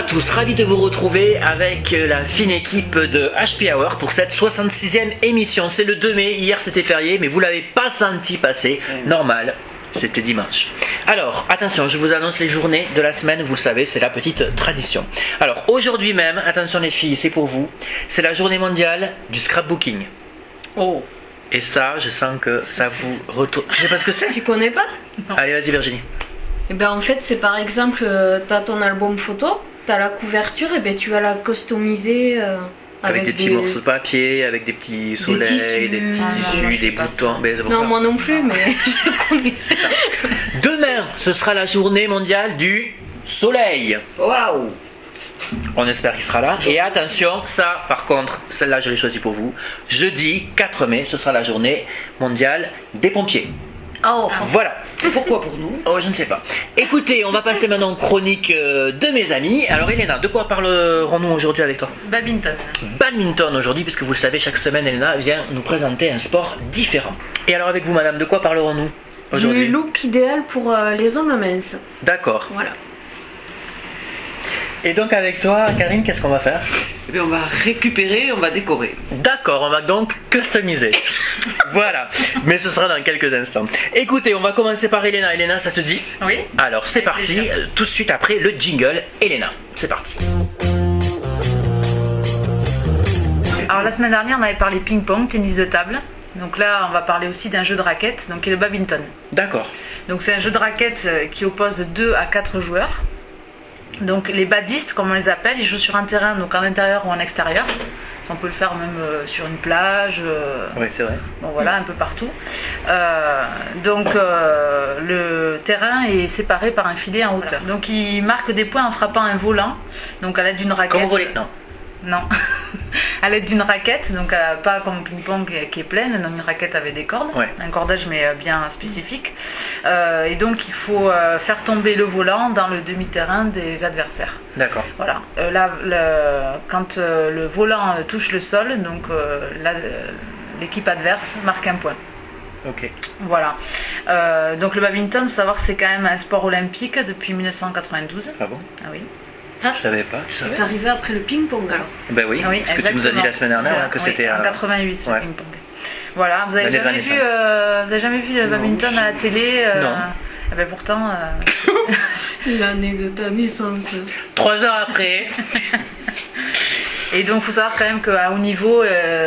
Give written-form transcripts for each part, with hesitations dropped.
à tous, ravi de vous retrouver avec la fine équipe de HP Hour pour cette 66e émission. C'est le 2 mai, hier c'était férié, mais vous l'avez pas senti passer, normal. C'était dimanche. Alors, attention, je vous annonce les journées de la semaine, vous le savez, c'est la petite tradition. Alors, aujourd'hui même, attention les filles, c'est pour vous, c'est la journée mondiale du scrapbooking. Oh. Et ça, je sens que ça vous retourne. Je sais pas ce que c'est. Tu connais pas? Non. Allez, vas-y Virginie. Et ben en fait, c'est par exemple, t'as ton album photo, t'as la couverture, et ben tu vas la customiser avec des petits morceaux de papier, avec des petits soleils, des petits tissus, des boutons. Ben, non, moi non plus, mais je connais. C'est ça. Demain, ce sera la journée mondiale du soleil. Waouh! On espère qu'il sera là. Et attention, ça, par contre, celle-là, je l'ai choisie pour vous. Jeudi 4 mai, ce sera la journée mondiale des pompiers. Oh. Voilà. Et pourquoi pour nous? Oh, je ne sais pas. Écoutez, on va passer maintenant aux chroniques de mes amis. Alors, Elena, de quoi parlerons-nous aujourd'hui avec toi? Badminton. Badminton aujourd'hui, puisque vous le savez, chaque semaine, Elena vient nous présenter un sport différent. Et alors, avec vous, madame, de quoi parlerons-nous aujourd'hui? Le look idéal pour les hommes minces. D'accord. Voilà. Et donc avec toi, Karine, qu'est-ce qu'on va faire? Eh bien, on va récupérer, on va décorer. D'accord, on va donc customiser. Voilà, mais ce sera dans quelques instants. Écoutez, on va commencer par Elena. Elena, ça te dit? Oui. Alors, c'est parti, tout de suite après le jingle. Elena, c'est parti. Alors la semaine dernière, on avait parlé ping-pong, tennis de table. Donc là, on va parler aussi d'un jeu de raquette, donc qui est le badminton. D'accord. Donc c'est un jeu de raquette qui oppose 2 à 4 joueurs. Donc les badistes, comme on les appelle, ils jouent sur un terrain, donc en intérieur ou en extérieur. On peut le faire même sur une plage. Oui, c'est vrai. Bon voilà, un peu partout. Le terrain est séparé par un filet en hauteur. Donc ils marquent des points en frappant un volant, donc à l'aide d'une raquette. Comme vous voulez, non. Non, à l'aide d'une raquette, donc pas comme ping-pong qui est pleine, non, une raquette avec des cordes, ouais. Un cordage mais bien spécifique. Et donc il faut faire tomber le volant dans le demi-terrain des adversaires. D'accord. Voilà. Quand le volant touche le sol, donc l'équipe adverse marque un point. Ok. Voilà. Donc le badminton, il faut savoir que c'est quand même un sport olympique depuis 1992. Ah bon? Ah oui. Je savais pas. C'est arrivé après le ping-pong alors? Ben oui, oui, parce que tu nous as dit la semaine dernière que c'était en 88 ouais. le ping-pong. Voilà, vous avez jamais vu le badminton à la télé? Non. Eh ben pourtant. L'année de ta naissance. 3 heures après. Et donc il faut savoir quand même qu'à haut niveau,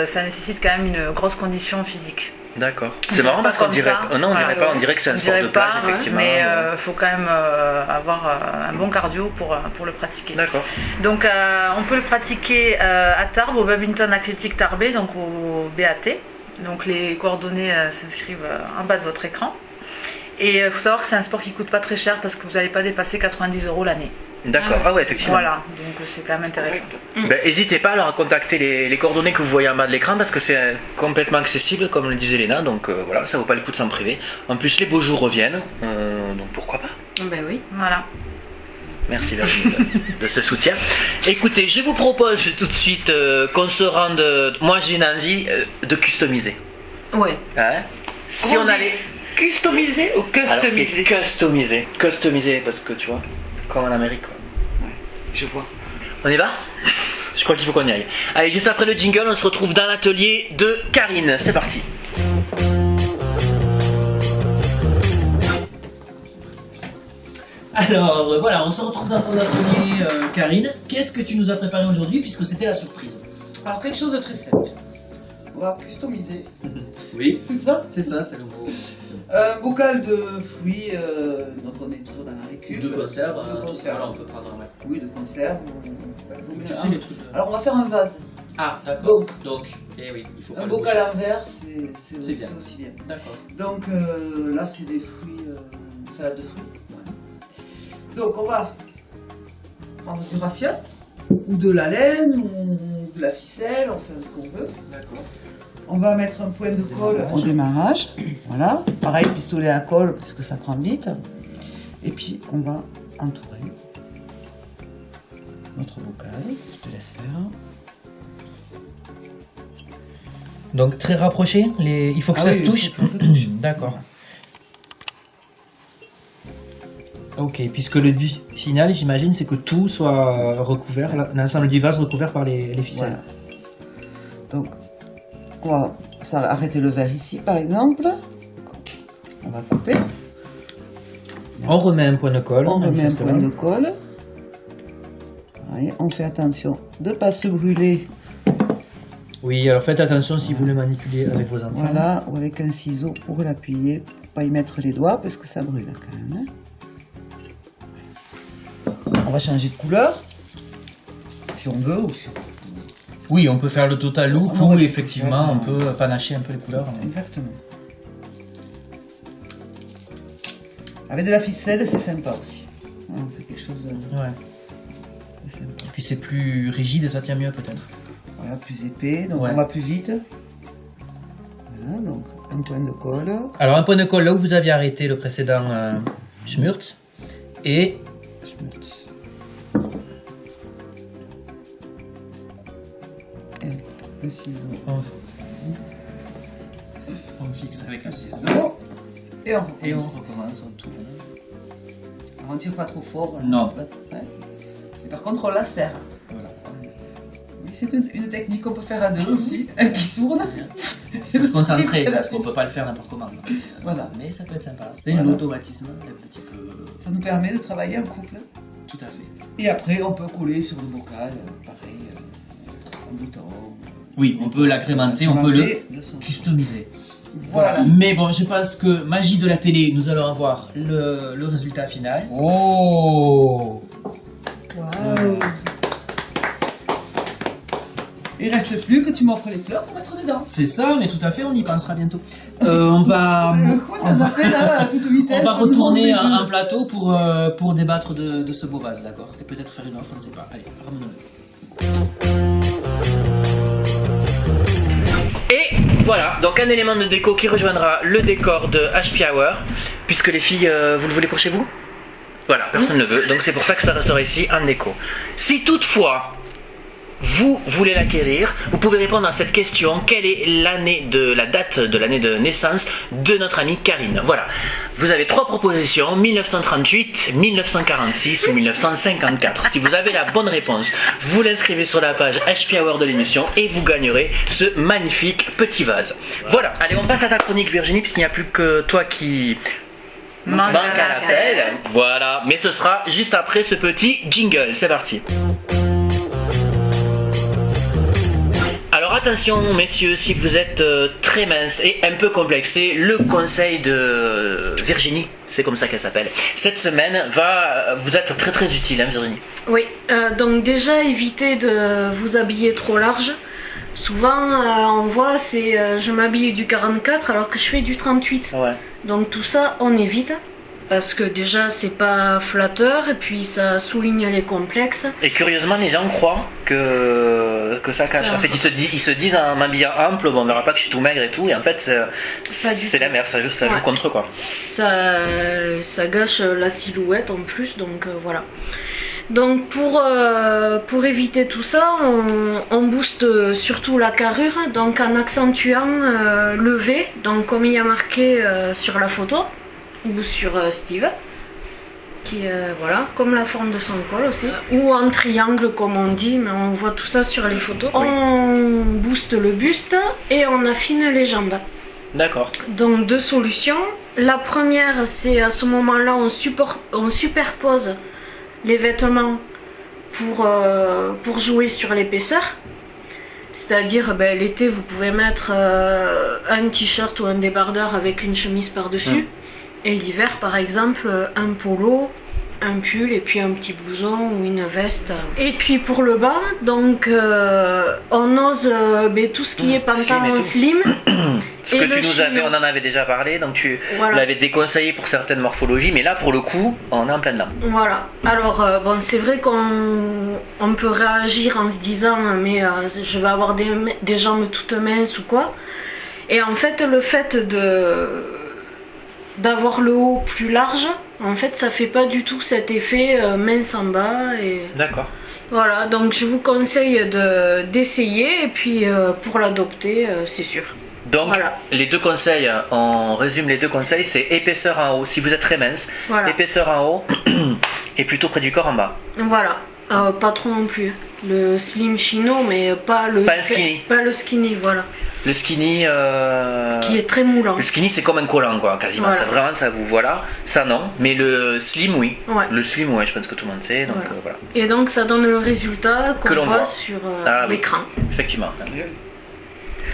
ça nécessite quand même une grosse condition physique. D'accord. C'est marrant parce qu'on dirait, on dirait pas, on dirait que c'est un sport de plage, effectivement. Mais il faut quand même avoir un bon cardio pour le pratiquer. D'accord. Donc on peut le pratiquer à Tarbes, au Badminton Athlétique Tarbais, donc au BAT. Donc les coordonnées s'inscrivent en bas de votre écran. Et il faut savoir que c'est un sport qui coûte pas très cher parce que vous n'allez pas dépasser 90 € l'année. D'accord, ah ouais, effectivement. Voilà, donc c'est quand même intéressant. Ben, n'hésitez pas alors à contacter les coordonnées que vous voyez en bas de l'écran parce que c'est complètement accessible, comme le disait Léna, donc voilà, ça vaut pas le coup de s'en priver. En plus, les beaux jours reviennent, donc pourquoi pas? Ben oui. Voilà. Merci Virginie de ce soutien. Écoutez, je vous propose tout de suite qu'on se rende. Moi, j'ai une envie de customiser. Ouais. Hein? Si on allait. Customiser ou Alors, c'est customiser? Customiser, parce que tu vois, comme en Amérique. Quoi. Ouais, je vois. On y va? Je crois qu'il faut qu'on y aille. Allez, juste après le jingle, on se retrouve dans l'atelier de Karine. C'est parti. Alors voilà, on se retrouve dans ton atelier, Karine. Qu'est-ce que tu nous as préparé aujourd'hui puisque c'était la surprise? Alors quelque chose de très simple. On va customiser. Oui. C'est ça? C'est ça, c'est le mot. Un bocal de fruits, donc on est toujours dans la récup. De conserve. De conserve. Voilà, on peut prendre un. Oui, de conserve. Tu sais les trucs. Alors on va faire un vase. Ah, d'accord. Donc, eh oui, il faut pas un le bocal boucher. en verre, c'est bien. aussi bien. D'accord. Donc là, c'est des fruits, salade de fruits. Donc on va prendre du raffia, ou de la laine, ou de la ficelle, on fait ce qu'on veut. D'accord. On va mettre un point de colle au démarrage. Voilà. Pareil, pistolet à colle, parce que ça prend vite. Et puis on va entourer notre bocal. Je te laisse faire. Donc très rapproché, il faut que Ah ça oui, se touche. il faut que ça se touche. D'accord. Ok, puisque le but final, j'imagine, c'est que tout soit recouvert, l'ensemble du vase recouvert par les ficelles. Voilà. Donc, on va arrêter le verre ici, par exemple. On va couper. On remet un point de colle. On remet un point manifestement. de colle. Ouais, on fait attention de ne pas se brûler. Oui, alors faites attention si vous le manipulez avec vos enfants. Voilà, ou avec un ciseau pour l'appuyer, pour pas y mettre les doigts parce que ça brûle quand même. On va changer de couleur, si on veut. Ou si... Oui, on peut faire le total look On ou aurait- effectivement ouais. on peut panacher un peu les couleurs. Exactement. Avec de la ficelle, c'est sympa aussi. Ouais, on fait quelque chose Ouais. de sympa. Et puis c'est plus rigide et ça tient mieux peut-être. Voilà, plus épais, donc Ouais. on va plus vite. Voilà, donc un point de colle. Alors un point de colle là où vous aviez arrêté le précédent schmurz et Schmutz. Et le ciseau. on fixe avec un ciseau. Et on Et on recommence, on tourne. Alors, on tire pas trop fort. Non. c'est pas- ouais. Et par contre, on la serre. Voilà. Oui, c'est une technique qu'on peut faire à deux aussi. Un qui tourne. Faut se concentrer Et la parce qu'on ficelle. peut pas le faire n'importe comment. Voilà. Mais ça peut être sympa. C'est Voilà. l'automatisme un petit peu. Ça nous permet de travailler en couple. Tout à fait. Et après, on peut coller sur le bocal, pareil, en bouton. Oui, on peut l'agrémenter, on peut le de son- customiser. Voilà. Mais bon, je pense que magie de la télé, nous allons avoir le résultat final. Oh! Waouh. Il reste plus que tu m'offres les fleurs pour mettre dedans. C'est ça, mais tout à fait, on y pensera bientôt. On va, Quoi, t'as zappé là à toute vitesse? on va ça nous retourner manque les un jeux. plateau pour débattre de ce beau vase, d'accord? Et peut-être faire une offre, on ne sait pas. Allez, ramenons-le. Et voilà, donc un élément de déco qui rejoindra le décor de HP Hour, puisque les filles, vous le voulez pour chez vous? Voilà, personne ne le veut, donc c'est pour ça que ça restera ici en déco. Si toutefois vous voulez l'acquérir, vous pouvez répondre à cette question: quelle est la date de l'année de naissance de notre amie Karine? Voilà, vous avez trois propositions: 1938, 1946 ou 1954. Si vous avez la bonne réponse, vous l'inscrivez sur la page HP Hour de l'émission et vous gagnerez ce magnifique petit vase. Voilà, allez, on passe à ta chronique, Virginie, puisqu'il n'y a plus que toi qui manque à l'appel. Voilà, mais ce sera juste après ce petit jingle. C'est parti. Alors attention messieurs, si vous êtes très mince et un peu complexé, le conseil de Virginie, c'est comme ça qu'elle s'appelle, cette semaine va vous être très très utile, hein, Virginie. Oui, donc déjà évitez de vous habiller trop large. Souvent on voit je m'habille du 44 alors que je fais du 38. Ouais. Donc tout ça on évite. Parce que déjà c'est pas flatteur et puis ça souligne les complexes. Et curieusement les gens croient que ça cache. Ça. En fait ils se disent en m'habillant ample, bon on verra pas que je suis tout maigre et tout, et en fait c'est la merde, ça joue Ouais. contre quoi. Ça gâche la silhouette en plus, donc voilà. Donc pour éviter tout ça, on booste surtout la carrure, donc en accentuant le V, donc comme il y a marqué sur la photo, ou sur Steve, qui voilà, comme la forme de son col aussi, ou en triangle comme on dit, mais on voit tout ça sur les photos. On booste le buste et on affine les jambes. D'accord. Donc deux solutions. La première, c'est à ce moment-là, on superpose les vêtements pour jouer sur l'épaisseur. C'est-à-dire, l'été, vous pouvez mettre un t-shirt ou un débardeur avec une chemise par-dessus. Et l'hiver, par exemple, un polo, un pull et puis un petit blouson ou une veste. Et puis pour le bas, donc on ose tout ce qui est pantalon slim. Ce Et que le tu nous avais, chignon. on en avait déjà parlé, donc tu Voilà. l'avais déconseillé pour certaines morphologies, mais là pour le coup, on est en plein dedans. Voilà. Alors, c'est vrai qu'on peut réagir en se disant, mais je vais avoir des jambes toutes minces ou quoi. Et en fait, le fait d'avoir le haut plus large, en fait, ça fait pas du tout cet effet mince en bas. Et D'accord. voilà. Donc, je vous conseille d'essayer et puis pour l'adopter, c'est sûr. Donc, Voilà. les deux conseils, on résume les deux conseils, c'est épaisseur en haut si vous êtes très mince, Voilà. épaisseur en haut et plutôt près du corps en bas. Voilà. Pas trop non plus. Le slim chino, mais pas le. Pas le skinny. Pas le skinny, voilà. Le skinny, Qui est très moulant. le skinny c'est comme un collant quoi, quasiment. Voilà. Ça, vraiment ça vous voilà. Ça non, mais le slim oui. Ouais. Le slim ouais, je pense que tout le monde sait. Donc Voilà. voilà. Et donc ça donne le résultat Que qu'on l'on voit voit. sur Ah oui. l'écran. Effectivement.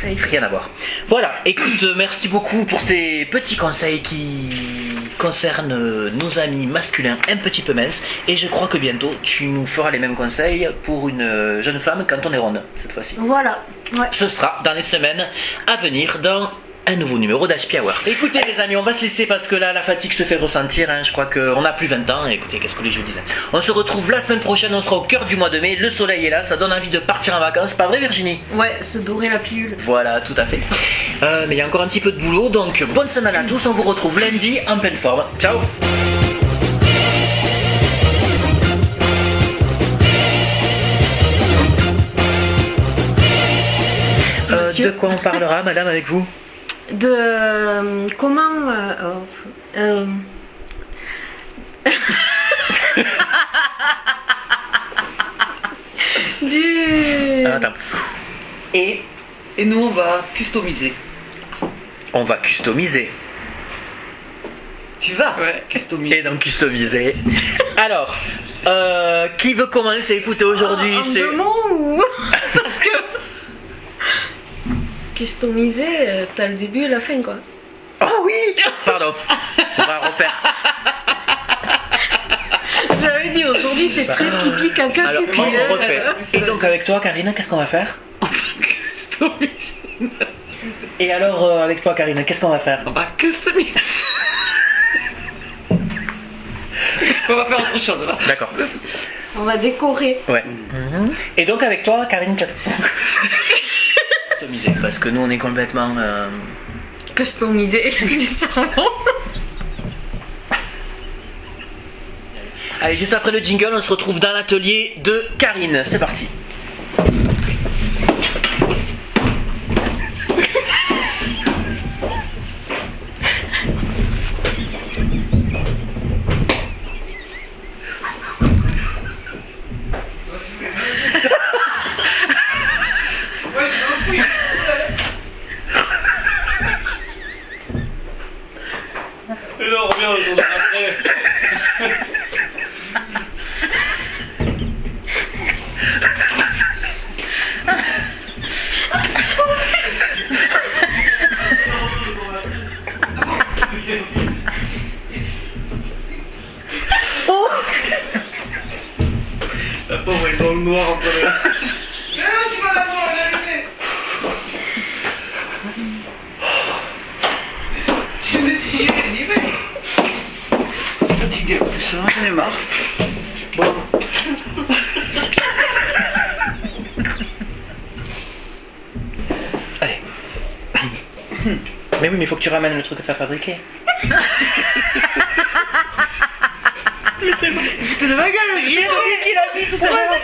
Ça y fait. Rien à voir. Voilà, écoute, merci beaucoup pour ces petits conseils qui concernent nos amis masculins un petit peu minces. Et je crois que bientôt, tu nous feras les mêmes conseils pour une jeune femme quand on est ronde, cette fois-ci. Voilà. Ouais. Ce sera dans les semaines à venir dans un nouveau numéro d'HP Hour. Écoutez les amis, on va se laisser parce que là la fatigue se fait ressentir, hein. Je crois qu'on n'a plus 20 ans, écoutez, qu'est-ce que je vous disais. On se retrouve la semaine prochaine, on sera au cœur du mois de mai, le soleil est là, ça donne envie de partir en vacances, pas vrai Virginie? Ouais, se dorer la pilule. Voilà, tout à fait. Mais il y a encore un petit peu de boulot, donc bonne semaine à tous, on vous retrouve lundi en pleine forme. Ciao. De quoi on parlera, madame, avec vous? De comment du Ah, attends. Et nous, on va customiser. On va customiser. Tu vas customiser. Et donc customiser. Alors, qui veut commencer? Écoutez, aujourd'hui, en c'est... deux mots ou parce que customiser, t'as le début et la fin quoi. Oh oui. Pardon. On va refaire. J'avais dit aujourd'hui c'est très pipi caca Alors, pipi. on refait. Et donc avec toi, Karine, qu'est-ce qu'on va faire? Customiser. Et alors, avec toi, Karine, qu'est-ce qu'on va faire? On va customiser. On va faire autre chose là. D'accord. On va décorer. Ouais. Et donc avec toi, Karine, qu'est-ce customiser, parce que nous on est complètement... Customiser du cerveau. Allez, juste après le jingle, on se retrouve dans l'atelier de Karine. C'est parti. Et là, on revient autour de après. La pauvre est dans le noir entre les... Fatigué en plus, hein, j'en ai marre. Bon. Allez. Mais oui, mais il faut que tu ramènes le truc que tu as fabriqué. Foutez de ma gueule, j'y ai. C'est lui qui l'a dit tout à l'heure.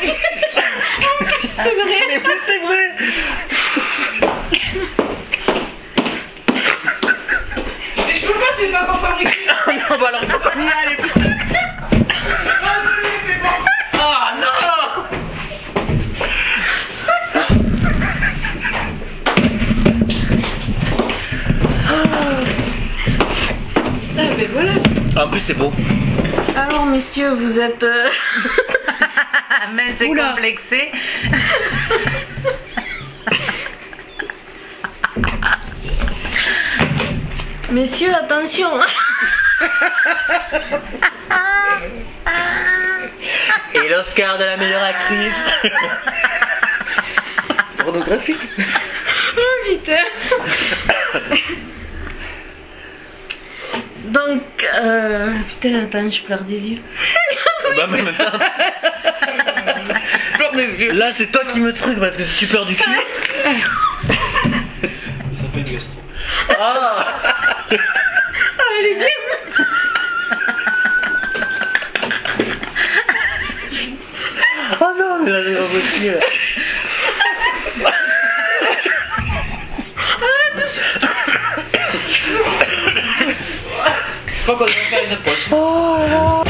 C'est vrai. Mais oui, c'est vrai. Mais je peux pas, j'ai pas encore fabriqué. Non, bah alors il faut qu'on y aille. Oh non. Ah ben voilà. En plus c'est beau. Alors messieurs, vous êtes Mince et Oula. complexé. messieurs, attention. Et l'Oscar de la meilleure actrice. Pornographique. Oh putain. Donc, putain, attends, je pleure des yeux. Bah mais maintenant, Pleure des yeux. là c'est toi qui me truc parce que si tu pleures du cul. Ça fait une gastro. Ah. Ah, elle est bien. Oh non, mais là c'est pas possible. crois qu'on va faire une pause.